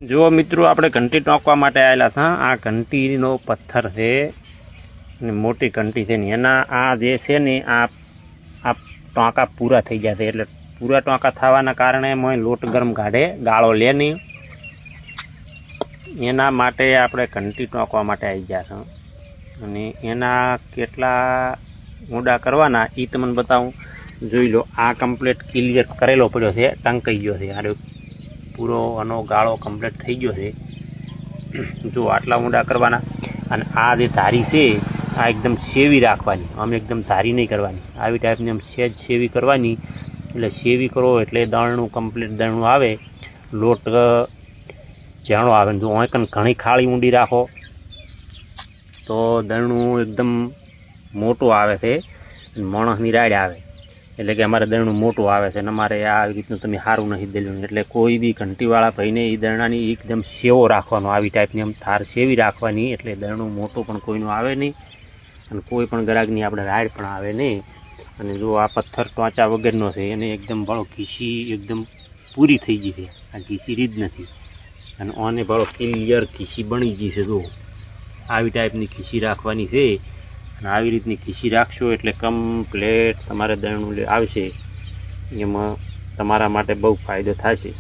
જો મિત્રો આપણે ઘંટી ટોંકવા માટે આવેલા છે। આ ઘંટીનો પથ્થર છે ને મોટી ઘંટી છે ને એના આ જે છે ને આ ટોંકા પૂરા થઈ જશે, એટલે પૂરા ટોંકા થવાના કારણે મોય લોટ ગરમ કાઢે, ગાળો લે નહીં, એના માટે આપણે ઘંટી ટોંકવા માટે આવી ગયા છે। અને એના કેટલા ઊંડા કરવાના એ તમને બતાવું, જોઈ લો। આ કમ્પ્લીટ ક્લિયર કરેલો પડ્યો છે, ટંકાઈ ગયો છે, આ પૂરો આનો ગાળો કમ્પ્લીટ થઈ ગયો છે। જો આટલા ઊંડા કરવાના। અને આ જે ધારી છે આ એકદમ સેવી રાખવાની, આમ એકદમ ધારી નહીં કરવાની, આવી ટાઈપની આમ સહેજ સેવી કરવાની। એટલે સેવી કરો એટલે દળનું કમ્પ્લીટ દળનું આવે, લોટ જાણો આવે। જો અહીં ઘણી ખાળી ઊંડી રાખો તો દળનું એકદમ મોટું આવે છે, માણસની રાડ આવે, એટલે કે અમારે દળનું મોટું આવે છે અને અમારે આવી રીતનું તમે સારું નથી દળ્યું। એટલે કોઈ બી ઘંટીવાળા ભાઈને એ દળનાની એકદમ સેવો રાખવાનો, આવી ટાઈપની આમ થાર સેવી રાખવાની, એટલે દળનું મોટું પણ કોઈનું આવે નહીં અને કોઈ પણ ગ્રાહકની આપણે રાડ પણ આવે નહીં। અને જો આ પથ્થર ટોંચા વગરનો છે, એને એકદમ ભાળો ઘીસી એકદમ પૂરી થઈ ગઈ છે, આ ઘીસી રીત નથી, અને આને ભાળો ક્લિયર ઘીસી બની ગઈ છે। જો આવી ટાઈપની ખીસી રાખવાની છે, અને આવી રીતની ખીસી રાખશો એટલે કમ્પ્લેટ તમારે દળનું આવશે, એમાં તમારા માટે બહુ ફાયદો થશે।